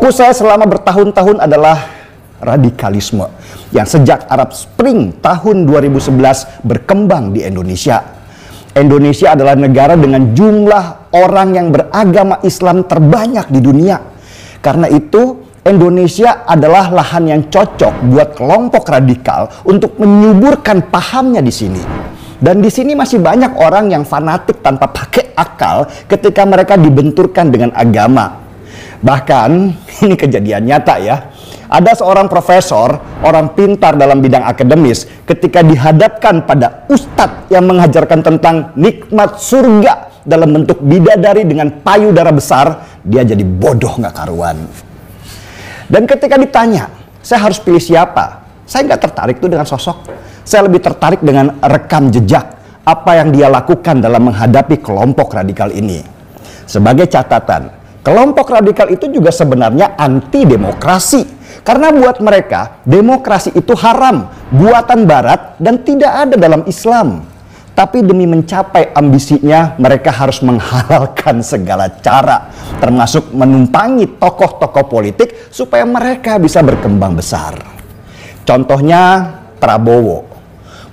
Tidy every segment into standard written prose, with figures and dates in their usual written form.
Fokus saya selama bertahun-tahun adalah radikalisme yang sejak Arab Spring tahun 2011 berkembang di Indonesia. Indonesia adalah negara dengan jumlah orang yang beragama Islam terbanyak di dunia. Karena itu, Indonesia adalah lahan yang cocok buat kelompok radikal untuk menyuburkan pahamnya di sini. Dan di sini masih banyak orang yang fanatik tanpa pakai akal ketika mereka dibenturkan dengan agama. Bahkan, ini kejadian nyata ya. Ada seorang profesor, orang pintar dalam bidang akademis, ketika dihadapkan pada ustadz yang mengajarkan tentang nikmat surga dalam bentuk bidadari dengan payudara besar, dia jadi bodoh nggak karuan. Dan ketika ditanya, saya harus pilih siapa? Saya nggak tertarik tuh dengan sosok. Saya lebih tertarik dengan rekam jejak apa yang dia lakukan dalam menghadapi kelompok radikal ini. Sebagai catatan, kelompok radikal itu juga sebenarnya anti demokrasi. Karena buat mereka, demokrasi itu haram, buatan barat, dan tidak ada dalam Islam. Tapi demi mencapai ambisinya, mereka harus menghalalkan segala cara, termasuk menumpangi tokoh-tokoh politik supaya mereka bisa berkembang besar. Contohnya Prabowo.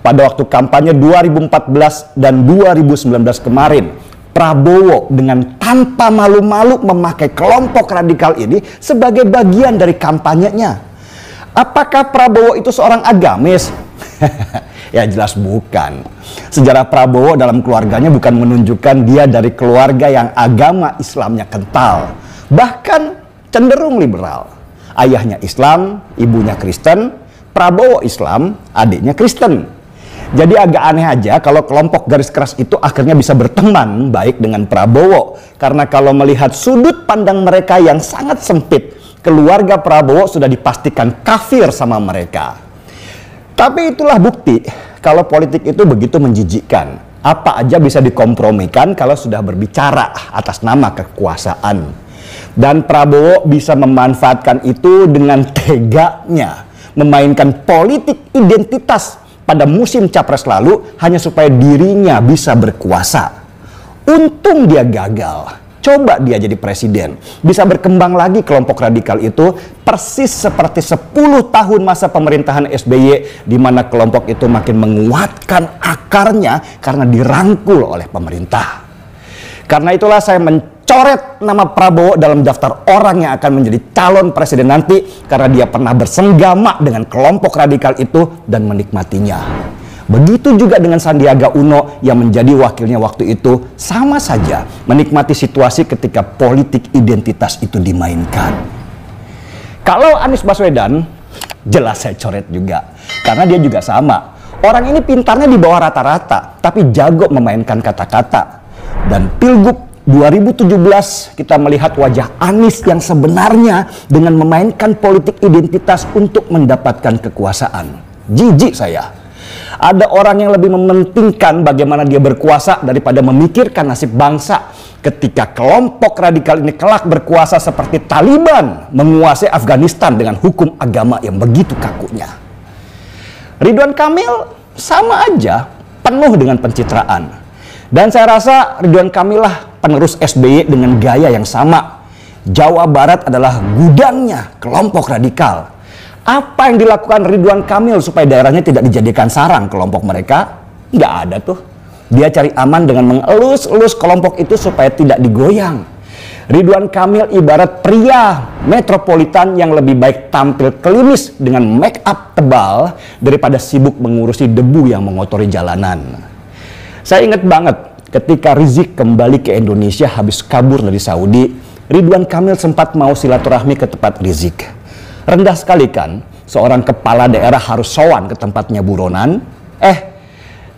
Pada waktu kampanye 2014 dan 2019 kemarin, Prabowo dengan tanpa malu-malu memakai kelompok radikal ini sebagai bagian dari kampanyenya. Apakah Prabowo itu seorang agamis? Ya jelas bukan. Sejarah Prabowo dalam keluarganya bukan menunjukkan dia dari keluarga yang agama Islamnya kental. Bahkan cenderung liberal. Ayahnya Islam, ibunya Kristen, Prabowo Islam, adiknya Kristen. Jadi agak aneh aja kalau kelompok garis keras itu akhirnya bisa berteman baik dengan Prabowo. Karena kalau melihat sudut pandang mereka yang sangat sempit, keluarga Prabowo sudah dipastikan kafir sama mereka. Tapi itulah bukti kalau politik itu begitu menjijikkan. Apa aja bisa dikompromikan kalau sudah berbicara atas nama kekuasaan. Dan Prabowo bisa memanfaatkan itu dengan teganya, memainkan politik identitas pada musim capres lalu hanya supaya dirinya bisa berkuasa. Untung dia gagal. Coba dia jadi presiden. Bisa berkembang lagi kelompok radikal itu persis seperti 10 tahun masa pemerintahan SBY di mana kelompok itu makin menguatkan akarnya karena dirangkul oleh pemerintah. Karena itulah saya mencoret nama Prabowo dalam daftar orang yang akan menjadi calon presiden nanti karena dia pernah bersenggama dengan kelompok radikal itu dan menikmatinya. Begitu juga dengan Sandiaga Uno yang menjadi wakilnya waktu itu, sama saja menikmati situasi ketika politik identitas itu dimainkan. Kalau Anies Baswedan, jelas saya coret juga. Karena dia juga sama. Orang ini pintarnya di bawah rata-rata, tapi jago memainkan kata-kata. Dan Pilgub 2017 kita melihat wajah Anies yang sebenarnya dengan memainkan politik identitas untuk mendapatkan kekuasaan. Jijik saya. Ada orang yang lebih mementingkan bagaimana dia berkuasa daripada memikirkan nasib bangsa. Ketika kelompok radikal ini kelak berkuasa seperti Taliban menguasai Afghanistan dengan hukum agama yang begitu kakunya. Ridwan Kamil sama aja penuh dengan pencitraan. Dan saya rasa Ridwan Kamil lah penerus SBY dengan gaya yang sama. Jawa Barat adalah gudangnya kelompok radikal. Apa yang dilakukan Ridwan Kamil supaya daerahnya tidak dijadikan sarang kelompok mereka? Nggak ada tuh. Dia cari aman dengan mengelus-elus kelompok itu supaya tidak digoyang. Ridwan Kamil ibarat pria metropolitan yang lebih baik tampil klimis dengan make up tebal daripada sibuk mengurusi debu yang mengotori jalanan. Saya ingat banget ketika Rizik kembali ke Indonesia habis kabur dari Saudi, Ridwan Kamil sempat mau silaturahmi ke tempat Rizik. Rendah sekali kan, seorang kepala daerah harus sowan ke tempatnya buronan.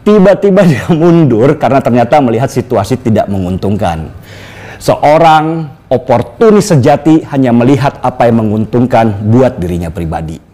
Tiba-tiba dia mundur karena ternyata melihat situasi tidak menguntungkan. Seorang oportunis sejati hanya melihat apa yang menguntungkan buat dirinya pribadi.